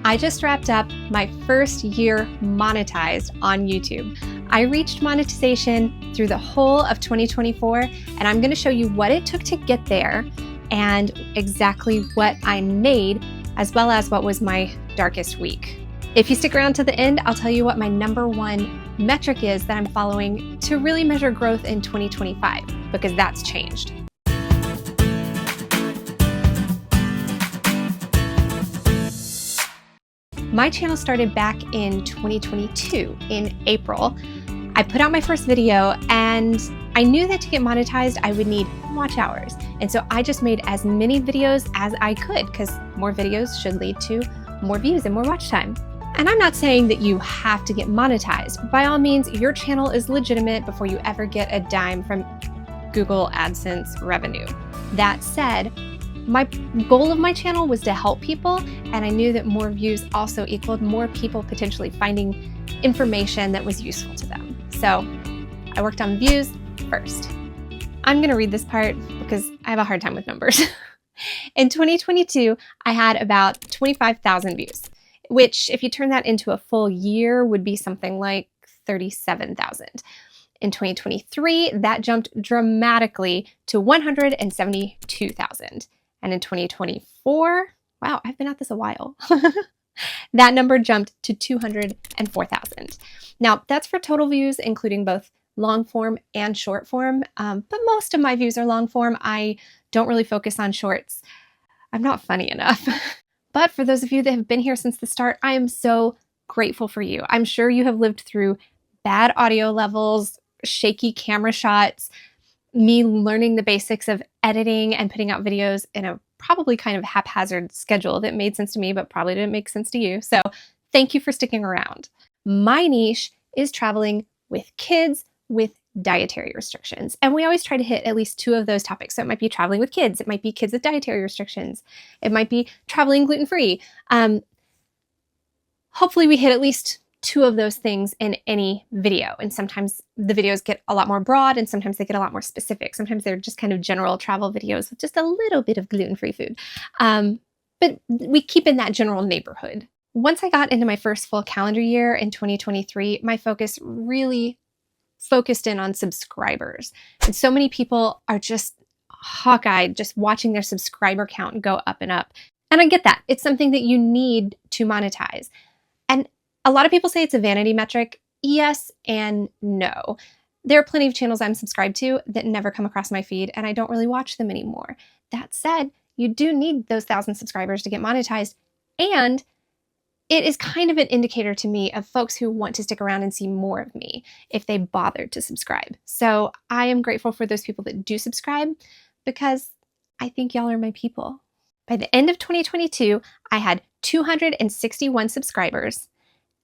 I just wrapped up my first year monetized on YouTube. I reached monetization through the whole of 2024, and I'm going to show you what it took to get there and exactly what I made, as well as what was my darkest week. If you stick around to the end, I'll tell you what my #1 metric is that I'm following to really measure growth in 2025, because that's changed. My channel started back in 2022, in April. I put out my first video and I knew that to get monetized, I would need watch hours. And so I just made as many videos as I could, because more videos should lead to more views and more watch time. And I'm not saying that you have to get monetized. By all means, your channel is legitimate before you ever get a dime from Google AdSense revenue. That said, my goal of my channel was to help people, and I knew that more views also equaled more people potentially finding information that was useful to them. So I worked on views first. I'm gonna read this part because I have a hard time with numbers. In 2022, I had about 25,000 views, which if you turn that into a full year would be something like 37,000. In 2023, that jumped dramatically to 172,000. And in 2024, wow, I've been at this a while. That number jumped to 204,000. Now, that's for total views, including both long form and short form. But most of my views are long form. I don't really focus on shorts. I'm not funny enough. But for those of you that have been here since the start, I am so grateful for you. I'm sure you have lived through bad audio levels, shaky camera shots, me learning the basics of editing and putting out videos in a probably kind of haphazard schedule that made sense to me, but probably didn't make sense to you. So thank you for sticking around. My niche is traveling with kids with dietary restrictions. And we always try to hit at least 2 of those topics. So it might be traveling with kids. It might be kids with dietary restrictions. It might be traveling gluten-free. Hopefully we hit at least 2 of those things in any video. And sometimes the videos get a lot more broad and sometimes they get a lot more specific. Sometimes they're just kind of general travel videos with just a little bit of gluten-free food. But we keep in that general neighborhood. Once I got into my first full calendar year in 2023, my focus really focused in on subscribers. And so many people are just hawk-eyed, just watching their subscriber count go up and up. And I get that. It's something that you need to monetize. And a lot of people say it's a vanity metric. Yes and no. There are plenty of channels I'm subscribed to that never come across my feed, and I don't really watch them anymore. That said, you do need those 1,000 subscribers to get monetized, and it is kind of an indicator to me of folks who want to stick around and see more of me if they bothered to subscribe. So I am grateful for those people that do subscribe, because I think y'all are my people. By the end of 2022, I had 261 subscribers.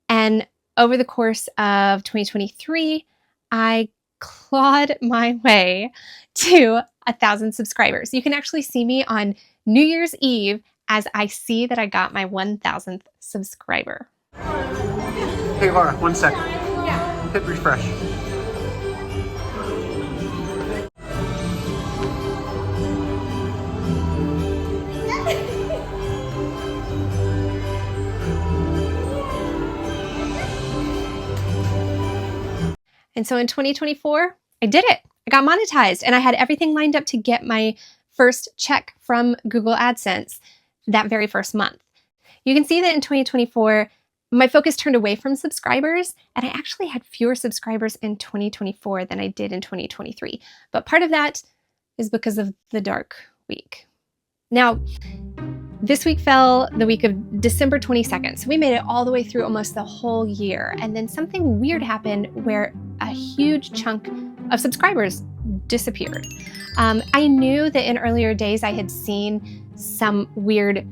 And over the course of 2023, I clawed my way to 1,000 subscribers. You can actually see me on New Year's Eve as I see that I got my 1,000th subscriber. Hey Laura, 1 sec. Yeah. Hit refresh. And so in 2024, I did it. I got monetized and I had everything lined up to get my first check from Google AdSense that very first month. You can see that in 2024, my focus turned away from subscribers, and I actually had fewer subscribers in 2024 than I did in 2023. But part of that is because of the dark week. Now, this week fell the week of December 22nd. So we made it all the way through almost the whole year. And then something weird happened where a huge chunk of subscribers disappeared. I knew that in earlier days I had seen some weird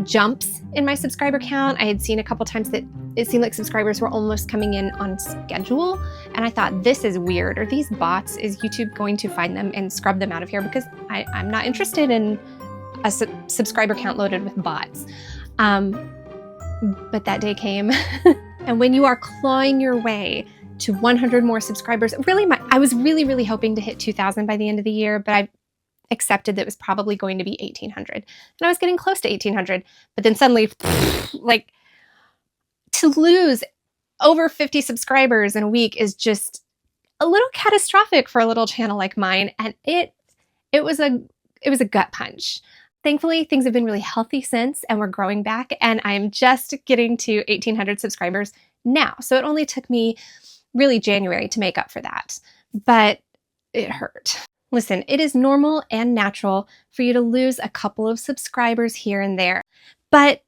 jumps in my subscriber count. I had seen a couple times that it seemed like subscribers were almost coming in on schedule. And I thought, this is weird. Are these bots? Is YouTube going to find them and scrub them out of here? Because I'm not interested in a subscriber count loaded with bots. But that day came. And when you are clawing your way to 100 more subscribers, I was really hoping to hit 2,000 by the end of the year, but I accepted that it was probably going to be 1,800. And I was getting close to 1,800, but then suddenly, like, to lose over 50 subscribers in a week is just a little catastrophic for a little channel like mine. And it was a gut punch. Thankfully, things have been really healthy since, and we're growing back, and I'm just getting to 1,800 subscribers now. So it only took me really January to make up for that, but it hurt. Listen, it is normal and natural for you to lose a couple of subscribers here and there, but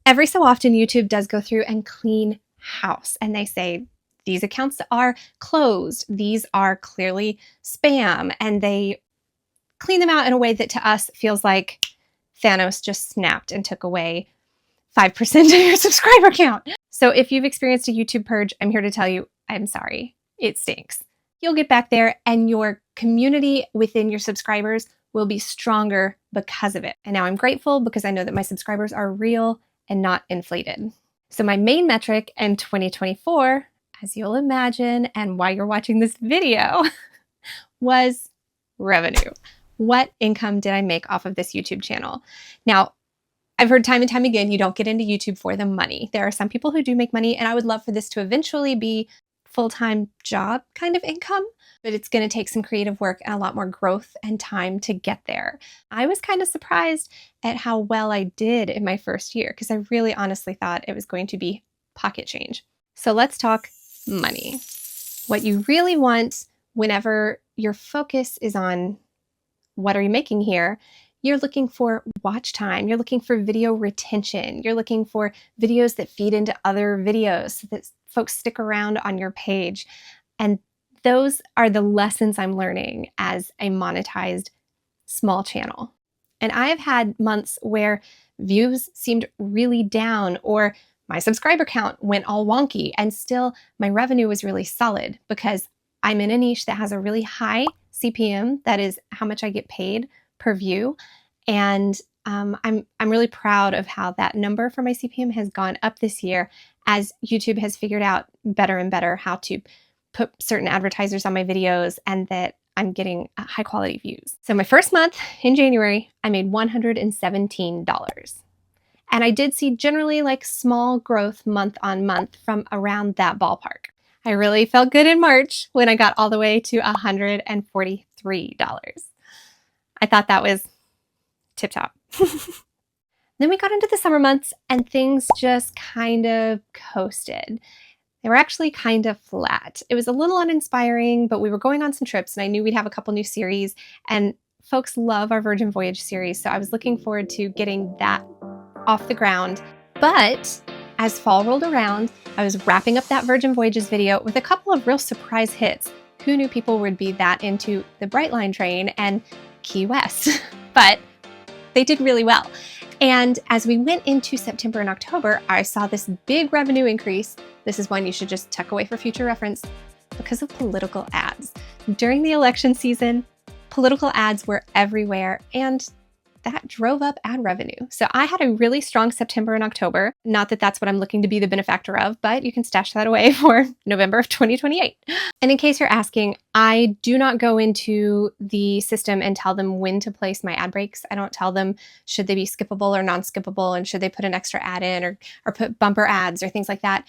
every so often YouTube does go through and clean house, and they say, these accounts are closed, these are clearly spam, and they clean them out in a way that to us feels like Thanos just snapped and took away 5% of your subscriber count. So if you've experienced a YouTube purge, I'm here to tell you, I'm sorry. It stinks. You'll get back there, and your community within your subscribers will be stronger because of it. And now I'm grateful because I know that my subscribers are real and not inflated. So my main metric in 2024, as you'll imagine, and why you're watching this video, was revenue. What income did I make off of this YouTube channel? Now, I've heard time and time again, you don't get into YouTube for the money. There are some people who do make money, and I would love for this to eventually be full-time job kind of income, but it's going to take some creative work and a lot more growth and time to get there. I was kind of surprised at how well I did in my first year because I really honestly thought it was going to be pocket change. So let's talk money. What you really want whenever your focus is on what are you making here, you're looking for watch time, you're looking for video retention, you're looking for videos that feed into other videos so that folks stick around on your page. And those are the lessons I'm learning as a monetized small channel. And I've had months where views seemed really down, or my subscriber count went all wonky, and still my revenue was really solid because I'm in a niche that has a really high CPM, that is how much I get paid per view. And I'm really proud of how that number for my CPM has gone up this year as YouTube has figured out better and better how to put certain advertisers on my videos and that I'm getting high quality views. So my first month in January, I made $117. And I did see generally like small growth month on month from around that ballpark. I really felt good in March when I got all the way to $143. I thought that was tip top. Then we got into the summer months and things just kind of coasted. They were actually kind of flat. It was a little uninspiring, but we were going on some trips and I knew we'd have a couple new series, and folks love our Virgin Voyage series. So I was looking forward to getting that off the ground. But as fall rolled around, I was wrapping up that Virgin Voyages video with a couple of real surprise hits. Who knew people would be that into the Brightline train and Key West? But they did really well. And as we went into September and October, I saw this big revenue increase. This is one you should just tuck away for future reference because of political ads. During the election season, political ads were everywhere, and that drove up ad revenue. So I had a really strong September and October. Not that that's what I'm looking to be the benefactor of, but you can stash that away for November of 2028. And in case you're asking, I do not go into the system and tell them when to place my ad breaks. I don't tell them should they be skippable or non-skippable, and should they put an extra ad in or put bumper ads or things like that.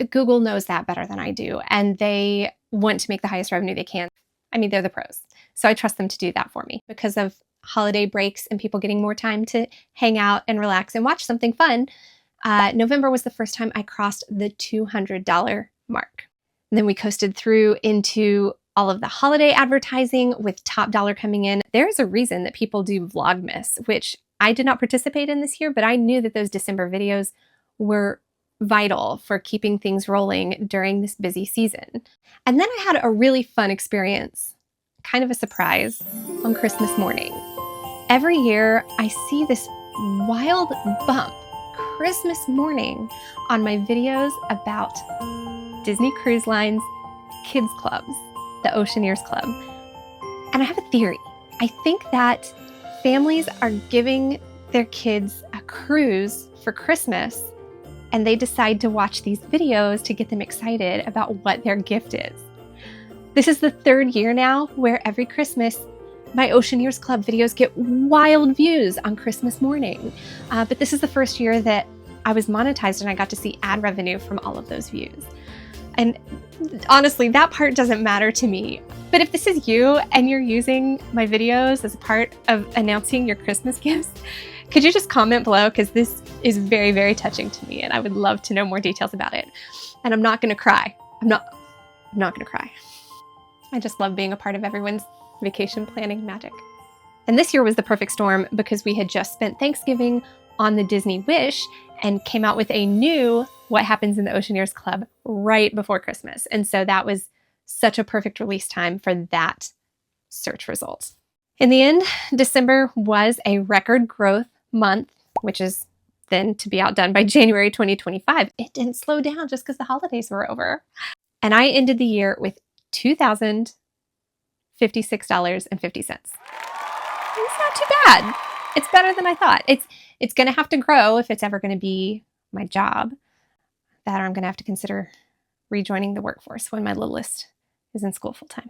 Google knows that better than I do, and they want to make the highest revenue they can. I mean, they're the pros. So I trust them to do that for me because of holiday breaks and people getting more time to hang out and relax and watch something fun. November was the first time I crossed the $200 mark. And then we coasted through into all of the holiday advertising with top dollar coming in. There's a reason that people do Vlogmas, which I did not participate in this year, but I knew that those December videos were vital for keeping things rolling during this busy season. And then I had a really fun experience, kind of a surprise, on Christmas morning. Every year I see this wild bump Christmas morning on my videos about Disney Cruise Line's kids clubs, the Oceaneers Club. And I have a theory. I think that families are giving their kids a cruise for Christmas, and they decide to watch these videos to get them excited about what their gift is. This is the third year now where every Christmas my Oceaneers Club videos get wild views on Christmas morning. But this is the first year that I was monetized and I got to see ad revenue from all of those views. And honestly, that part doesn't matter to me. But if this is you and you're using my videos as a part of announcing your Christmas gifts, could you just comment below? Because this is very, very touching to me and I would love to know more details about it. And I'm not gonna cry. I'm not gonna cry. I just love being a part of everyone's vacation planning magic. And this year was the perfect storm because we had just spent Thanksgiving on the Disney Wish and came out with a new What Happens in the Oceaneers Club right before Christmas. And so that was such a perfect release time for that search result. In the end, December was a record growth month, which is then to be outdone by January 2025. It didn't slow down just because the holidays were over. And I ended the year with $2,056.50. It's not too bad. It's better than I thought. It's going to have to grow if it's ever going to be my job. That or I'm going to have to consider rejoining the workforce when my littlest is in school full time.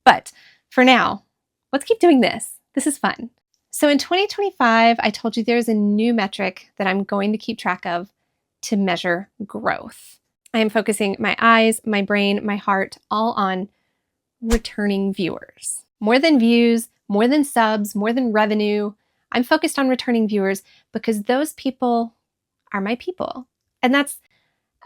But for now, let's keep doing this. This is fun. So in 2025, I told you there's a new metric that I'm going to keep track of to measure growth. I am focusing my eyes, my brain, my heart, all on returning viewers. More than views, more than subs, more than revenue. I'm focused on returning viewers because those people are my people. And that's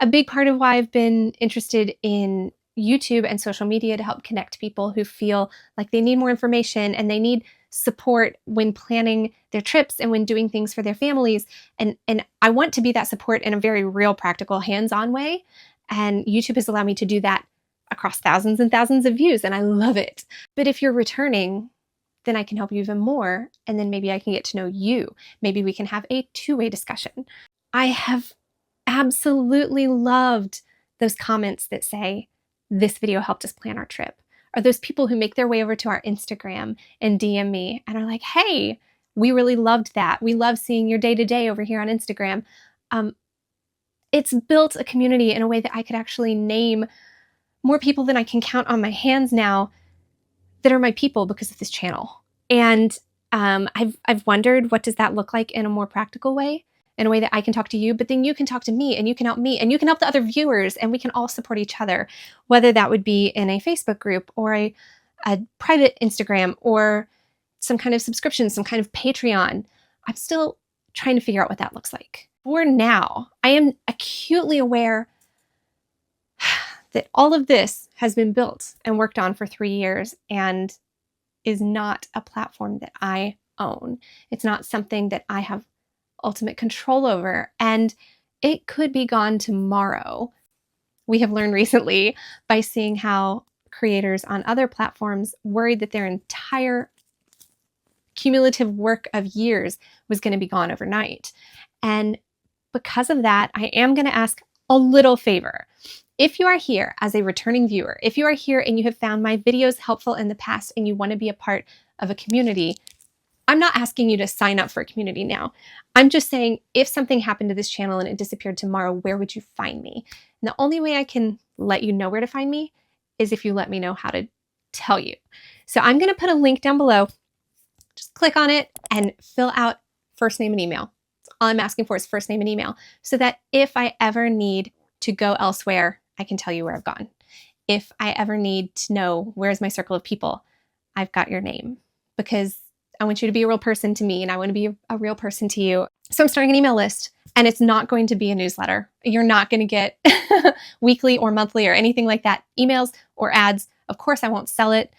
a big part of why I've been interested in YouTube and social media to help connect people who feel like they need more information and they need support when planning their trips and when doing things for their families. And I want to be that support in a very real, practical, hands-on way. And YouTube has allowed me to do that across thousands and thousands of views, and I love it. But if you're returning, then I can help you even more. And then maybe I can get to know you. Maybe we can have a two-way discussion. I have absolutely loved those comments that say, this video helped us plan our trip. Or those people who make their way over to our Instagram and DM me and are like, hey, we really loved that. We love seeing your day-to-day over here on Instagram. It's built a community in a way that I could actually name more people than I can count on my hands now that are my people because of this channel. And I've wondered, what does that look like in a more practical way? In a way that I can talk to you, but then you can talk to me and you can help me and you can help the other viewers and we can all support each other, whether that would be in a Facebook group or a private Instagram or some kind of subscription, some kind of Patreon. I'm still trying to figure out what that looks like. For now, I am acutely aware that all of this has been built and worked on for 3 years and is not a platform that I own. It's not something that I have ultimate control over, and it could be gone tomorrow. We have learned recently by seeing how creators on other platforms worried that their entire cumulative work of years was going to be gone overnight. And because of that, I am going to ask a little favor. If you are here as a returning viewer, if you are here and you have found my videos helpful in the past and you want to be a part of a community, I'm not asking you to sign up for a community now. I'm just saying, if something happened to this channel and it disappeared tomorrow, where would you find me? And the only way I can let you know where to find me is if you let me know how to tell you. So I'm going to put a link down below. Just click on it and fill out first name and email. All I'm asking for is first name and email, so that if I ever need to go elsewhere, I can tell you where I've gone. If I ever need to know where's my circle of people, I've got your name, because I want you to be a real person to me and I want to be a real person to you. So I'm starting an email list, and it's not going to be a newsletter. You're not going to get weekly or monthly or anything like that, emails or ads. Of course, I won't sell it.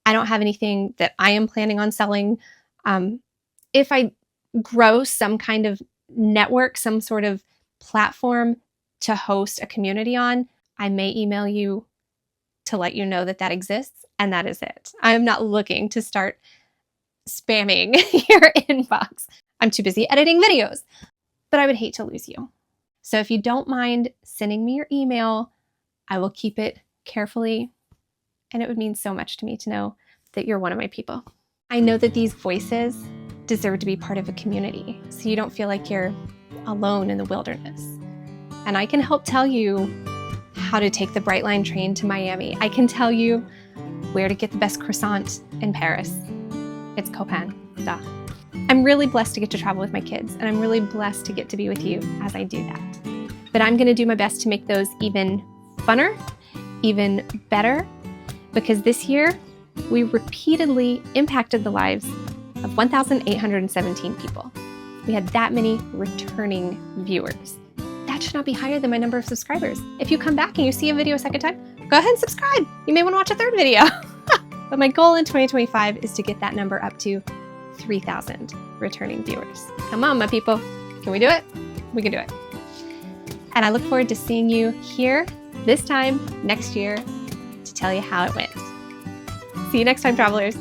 I don't have anything that I am planning on selling. If I grow some kind of network, some sort of platform to host a community on, I may email you to let you know that that exists, and that is it. I am not looking to start spamming your inbox. I'm too busy editing videos, but I would hate to lose you. So if you don't mind sending me your email, I will keep it carefully, and it would mean so much to me to know that you're one of my people. I know that these voices deserve to be part of a community, so you don't feel like you're alone in the wilderness. And I can help tell you how to take the Brightline train to Miami. I can tell you where to get the best croissant in Paris. It's Copan. Duh. I'm really blessed to get to travel with my kids, and I'm really blessed to get to be with you as I do that. But I'm gonna do my best to make those even funner, even better, because this year we repeatedly impacted the lives of 1,817 people. We had that many returning viewers. That should not be higher than my number of subscribers. If you come back and you see a video a second time, go ahead and subscribe. You may want to watch a third video. But my goal in 2025 is to get that number up to 3,000 returning viewers. Come on, my people. Can we do it? We can do it. And I look forward to seeing you here this time next year to tell you how it went. See you next time, travelers.